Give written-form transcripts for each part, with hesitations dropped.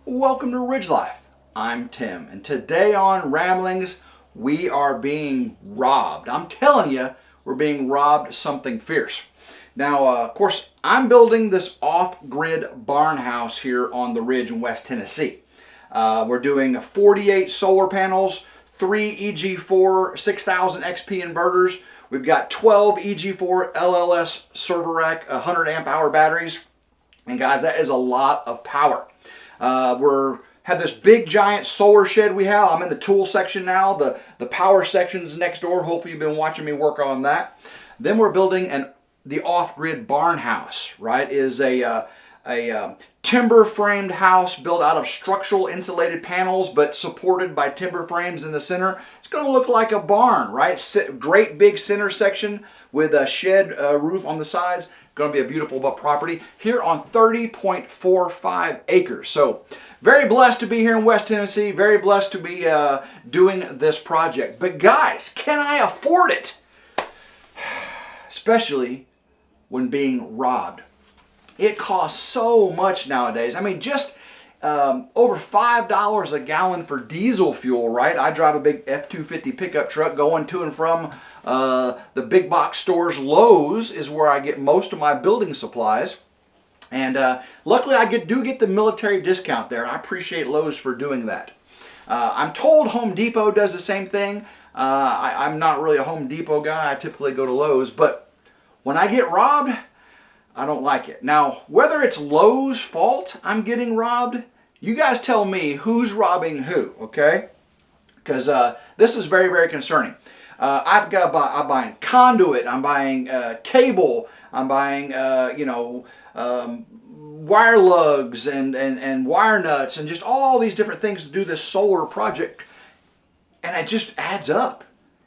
Welcome to RidgeLife. I'm Tim, and today on Ramblings, we are being robbed. I'm telling you, we're being robbed something fierce. Now, of course, I'm building this off-grid barn house here on the ridge in West Tennessee. We're doing 48 solar panels, 3 EG4 6000 XP inverters. We've got 12 EG4 LLS server rack 100 amp hour batteries. And guys, that is a lot of power. We have this big giant solar shed we have. I'm in the tool section now. The power section's next door. Hopefully you've been watching me work on that. Then we're building the off-grid barn house, right? Is a timber framed house built out of structural insulated panels but supported by timber frames in the center. It's going to look like a barn, right? Great big center section with a shed roof on the sides. Going to be a beautiful property here on 30.45 acres. So very blessed to be here in West Tennessee. Very blessed to be doing this project. But guys, can I afford it? Especially when being robbed. It costs so much nowadays. I mean, just over $5 a gallon for diesel fuel, right? I drive a big F-250 pickup truck going to and from the big box stores. Lowe's is where I get most of my building supplies. And luckily I do get the military discount there. I appreciate Lowe's for doing that. I'm told Home Depot does the same thing. I'm not really a Home Depot guy. I typically go to Lowe's. But when I get robbed, I don't like it. Now, whether it's Lowe's fault I'm getting robbed, you guys tell me who's robbing who, okay? Because this is very, very concerning. I'm buying conduit, I'm buying cable, I'm buying, wire lugs and wire nuts and just all these different things to do this solar project. And it just adds up.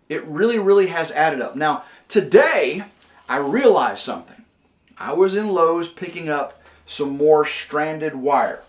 It really, really has added up. Now, today, I realized something. I was in Lowe's picking up some more stranded wire.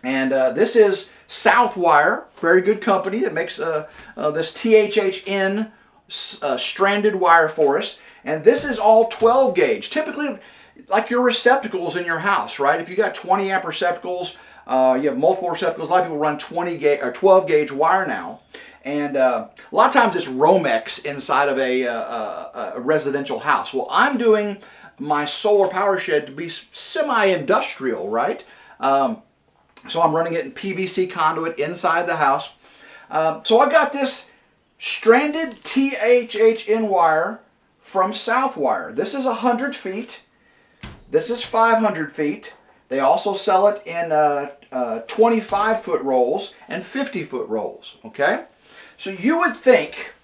And this is Southwire, very good company that makes this THHN stranded wire for us. And this is all 12 gauge. Typically, like your receptacles in your house, right? If you got 20 amp receptacles, you have multiple receptacles. A lot of people run 20 gauge or 12 gauge wire now. And a lot of times it's Romex inside of a residential house. Well, I'm doing my solar power shed to be semi-industrial, right? So I'm running it in PVC conduit inside the house. So I got this stranded THHN wire from Southwire. This is 100 feet. This is 500 feet. They also sell it in 25-foot rolls and 50-foot rolls, okay? So you would think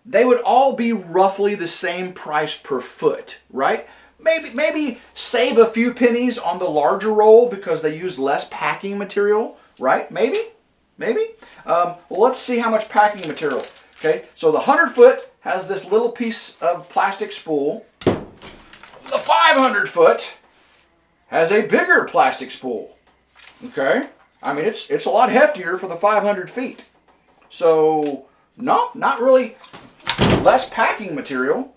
they would all be roughly the same price per foot, right? Maybe save a few pennies on the larger roll because they use less packing material, right? Maybe. Well, let's see how much packing material. Okay, so the 100 foot has this little piece of plastic spool. The 500 foot has a bigger plastic spool. Okay, I mean it's a lot heftier for the 500 feet. So no, not really. Less packing material.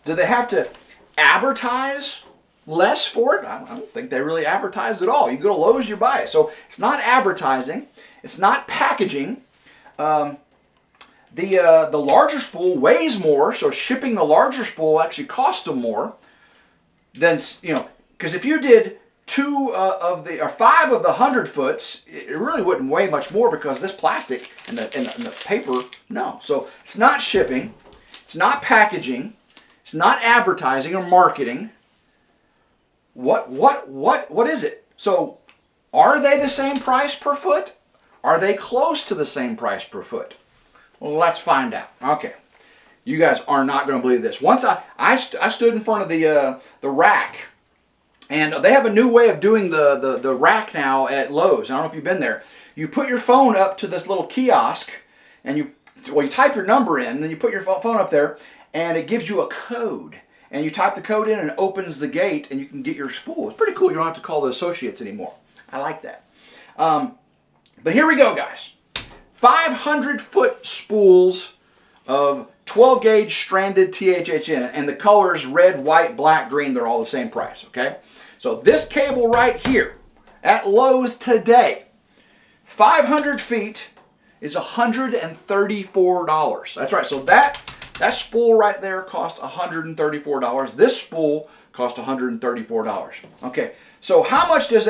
Do they have to advertise less for it? I don't think they really advertise at all. You go to Lowe's, you buy it. So it's not advertising. It's not packaging. The larger spool weighs more, so shipping the larger spool actually costs them more than, because if you did 5 of the 100 foots, it really wouldn't weigh much more because this plastic and the paper, no. So it's not shipping. It's not packaging. It's not advertising or marketing. What is it? So are they the same price per foot? Are they close to the same price per foot? Well, let's find out. Okay. You guys are not going to believe this. Once I stood in front of the rack, and they have a new way of doing the rack now at Lowe's. I don't know if you've been there. You put your phone up to this little kiosk, and you type your number in, then you put your phone up there, and it gives you a code. And you type the code in, and it opens the gate, and you can get your spool. It's pretty cool. You don't have to call the associates anymore. I like that. But here we go, guys. 500-foot spools of 12 gauge stranded THHN, and the colors red, white, black, green, they're all the same price, okay? So this cable right here, at Lowe's today, 500 feet is $134. That's right. So that spool right there cost $134. This spool cost $134. Okay. So how much does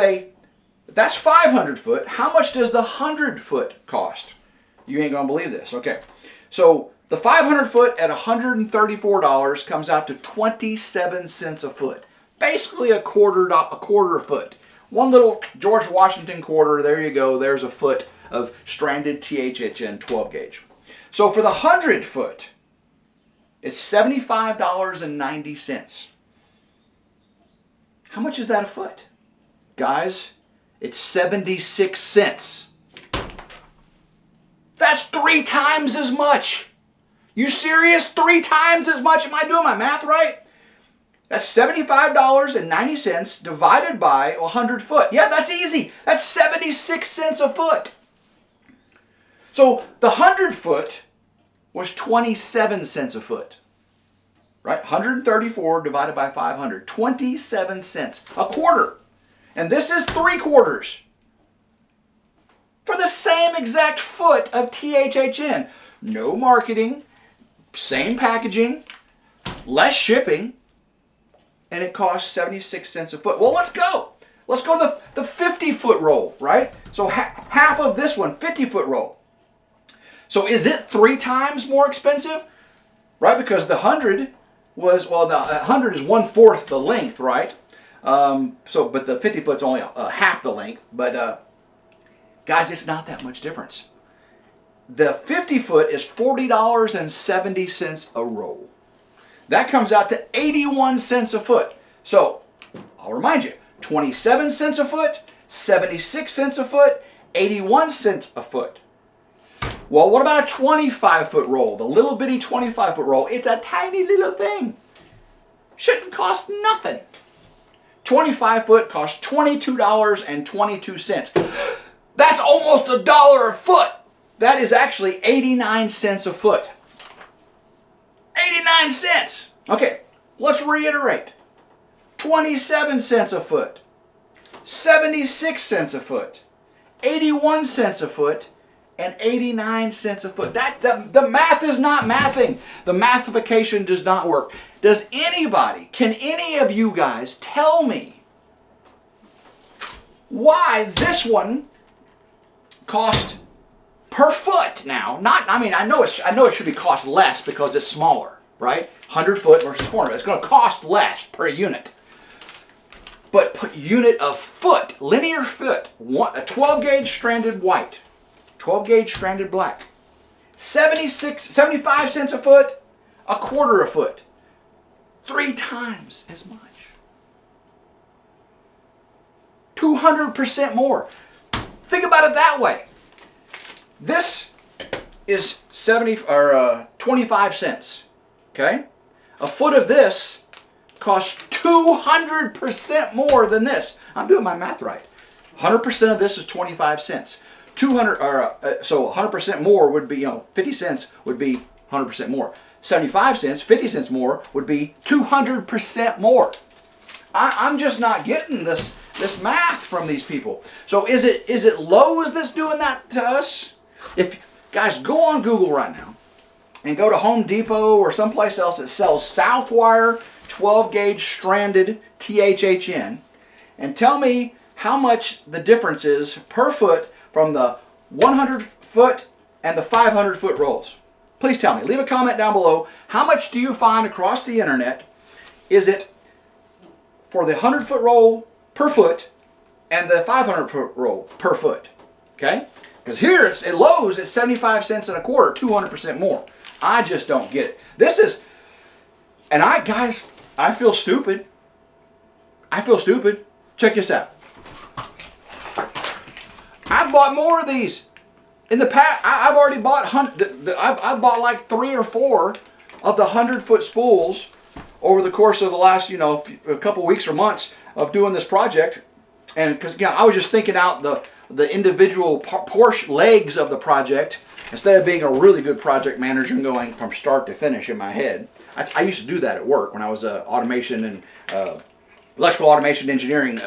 that's 500 foot. How much does the 100 foot cost? You ain't gonna believe this. Okay. So the 500 foot at $134 comes out to 27 cents a foot. Basically a quarter a foot. One little George Washington quarter, there you go. There's a foot of stranded THHN 12 gauge. So for the 100 foot, it's $75.90. How much is that a foot? Guys, it's 76 cents. That's 3 times as much. You serious? 3 times as much? Am I doing my math right? That's $75.90 divided by 100 foot. Yeah, that's easy. That's 76 cents a foot. So the 100 foot was 27 cents a foot. Right? 134 divided by 500. 27 cents. A quarter. And this is 3/4. For the same exact foot of THHN. No marketing. Same packaging. Less shipping. And it costs 76 cents a foot. Well, let's go. Let's go to the 50-foot roll, right? So half of this one, 50-foot roll. So is it 3 times more expensive? Right? Because the 100 was, well, the 100 is 1/4 the length, right? But the 50-foot's only half the length. But guys, it's not that much difference. The 50-foot is $40.70 a roll. That comes out to 81 cents a foot. So, I'll remind you, 27 cents a foot, 76 cents a foot, 81 cents a foot. Well, what about a 25-foot roll? The little bitty 25-foot roll. It's a tiny little thing. Shouldn't cost nothing. 25-foot costs $22.22. That's almost $1 a foot. That is actually 89 cents a foot. 89 cents. Okay, let's reiterate. 27 cents a foot. 76 cents a foot. 81 cents a foot. And 89 cents a foot. The math is not mathing. The mathification does not work. Can any of you guys tell me why this one cost per foot now? I know it should be cost less because it's smaller, right? 100 foot versus 400. It's going to cost less per unit. But unit of foot, linear foot, a 12 gauge stranded white, 12 gauge stranded black, 75 cents a foot, a quarter a foot, 3 times as much. 200% more. Think about it that way. This is 25 cents. Okay? A foot of this costs 200% more than this. I'm doing my math right. 100% of this is 25 cents. So 100% more would be, 50 cents would be 100% more. 75 cents, 50 cents more would be 200% more. I'm just not getting this math from these people. So is it Lowe's that's doing that to us? If guys, go on Google right now and go to Home Depot or someplace else that sells Southwire 12 gauge stranded THHN and tell me how much the difference is per foot from the 100 foot and the 500 foot rolls. Please tell me. Leave a comment down below. How much do you find across the internet? Is it for the 100 foot roll per foot and the 500 foot roll per foot? Okay? Because here at Lowe's, it's 75 cents and a quarter, 200% more. I just don't get it. Guys, I feel stupid. Check this out. I've bought more of these. In the past, I've already bought, I've bought like 3 or 4 of the 100-foot spools over the course of the last, a couple weeks or months of doing this project. And because I was just thinking out the individual portion legs of the project instead of being a really good project manager and going from start to finish in my head. I used to do that at work when I was automation and electrical automation engineering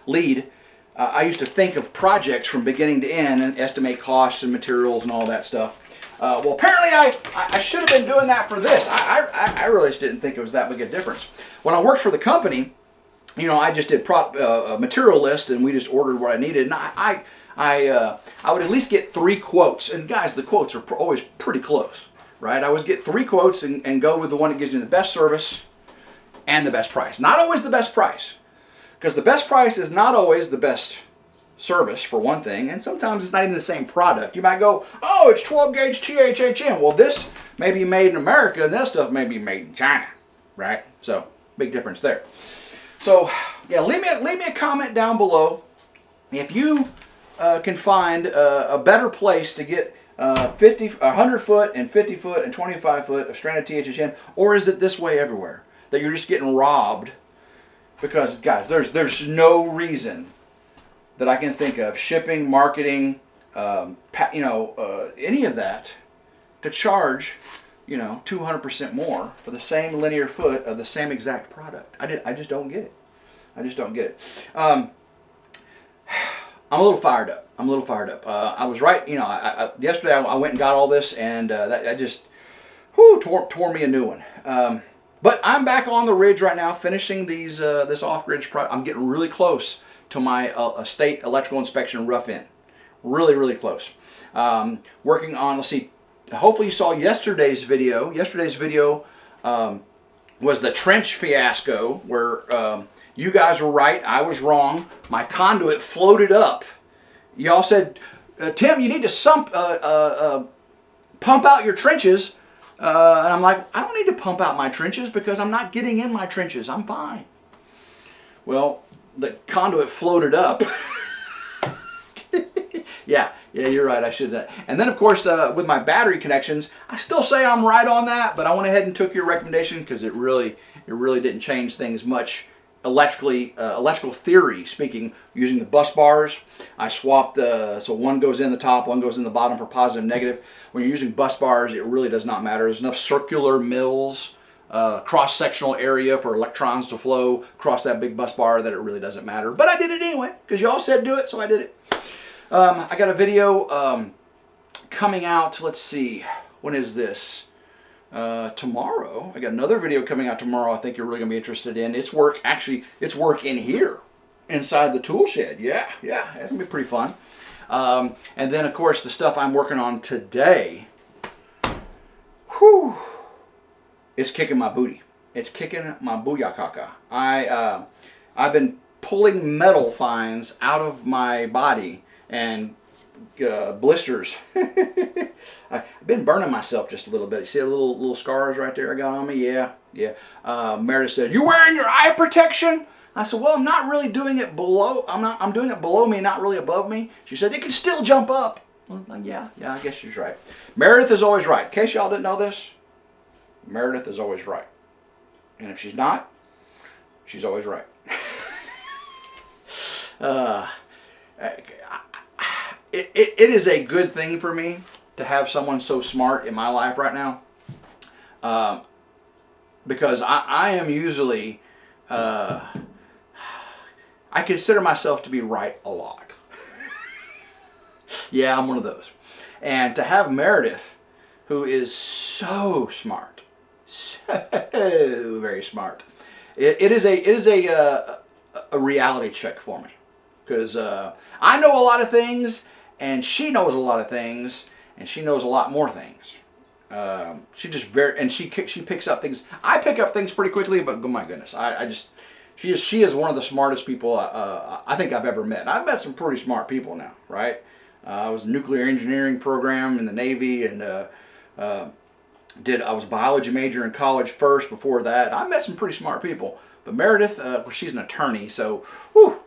lead. I used to think of projects from beginning to end and estimate costs and materials and all that stuff. Well, apparently I should have been doing that for this. I really just didn't think it was that big a difference. When I worked for the company, you know, I just did a material list and we just ordered what I needed. And I would at least get 3 quotes. And guys, the quotes are always pretty close, right? I always get 3 quotes and go with the one that gives me the best service and the best price. Not always the best price, because the best price is not always the best service, for one thing, and sometimes it's not even the same product. You might go, oh, it's 12 gauge THHN. Well, this may be made in America and that stuff may be made in China, right? So big difference there. So yeah, leave me a comment down below if you can find a better place to get 100 foot and 50 foot and 25 foot of stranded THHN, or is it this way everywhere that you're just getting robbed? Because guys, there's no reason that I can think of, shipping, marketing, any of that, to charge, 200% more for the same linear foot of the same exact product. I just don't get it. I just don't get it. I'm a little fired up. I was right. Yesterday I went and got all this, and that just tore me a new one. But I'm back on the ridge right now, finishing this off-ridge project. I'm getting really close to my state electrical inspection rough-in. Really, really close. Working on, let's see, hopefully you saw yesterday's video. Yesterday's video was the trench fiasco, where you guys were right, I was wrong. My conduit floated up. Y'all said, Tim, you need to pump out your trenches. And I'm like, I don't need to pump out my trenches because I'm not getting in my trenches. I'm fine. Well, the conduit floated up. Yeah, you're right. I should have done. And then, of course, with my battery connections, I still say I'm right on that, but I went ahead and took your recommendation because it really didn't change things much electrical theory speaking, using the bus bars. I swapped, so one goes in the top, one goes in the bottom for positive and negative. When you're using bus bars, it really does not matter. There's enough circular mills, cross-sectional area for electrons to flow across that big bus bar that it really doesn't matter. But I did it anyway, because y'all said do it, so I did it. I got a video coming out, let's see, when is this? Tomorrow. I got another video coming out tomorrow I think you're really going to be interested in. It's work in here, inside the tool shed. Yeah, it's going to be pretty fun. And then, of course, the stuff I'm working on today, it's kicking my booty. It's kicking my booyakaka. I've been pulling metal fines out of my body and blisters. I've been burning myself just a little bit. You see the little scars right there I got on me? Yeah. Meredith said, "You wearing your eye protection?" I said, "Well, I'm not really doing it below. I'm doing it below me, not really above me." She said, "It can still jump up." Well, yeah, I guess she's right. Meredith is always right. In case y'all didn't know this, Meredith is always right. And if she's not, she's always right. It is a good thing for me to have someone so smart in my life right now, because I am usually, I consider myself to be right a lot. Yeah, I'm one of those. And to have Meredith, who is so smart, so very smart, it is a reality check for me, because I know a lot of things, and she knows a lot of things, and she knows a lot more things. She just she picks up things. I pick up things pretty quickly, but oh my goodness, she is one of the smartest people I think I've ever met. I've met some pretty smart people now, right? I was in a nuclear engineering program in the Navy, and I was a biology major in college first. Before that, I met some pretty smart people. But Meredith, she's an attorney, so whew.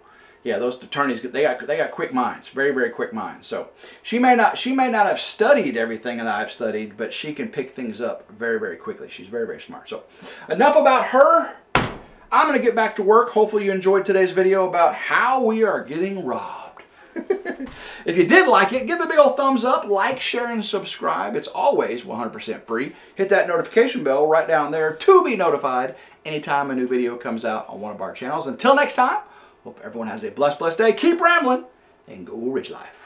Yeah, those attorneys, they got quick minds, very, very quick minds. So she may not have studied everything that I've studied, but she can pick things up very, very quickly. She's very, very smart. So enough about her. I'm going to get back to work. Hopefully you enjoyed today's video about how we are getting robbed. If you did like it, give it a big old thumbs up, like, share, and subscribe. It's always 100% free. Hit that notification bell right down there to be notified anytime a new video comes out on one of our channels. Until next time, Hope everyone has a blessed, blessed day. Keep rambling and go Ridge Life.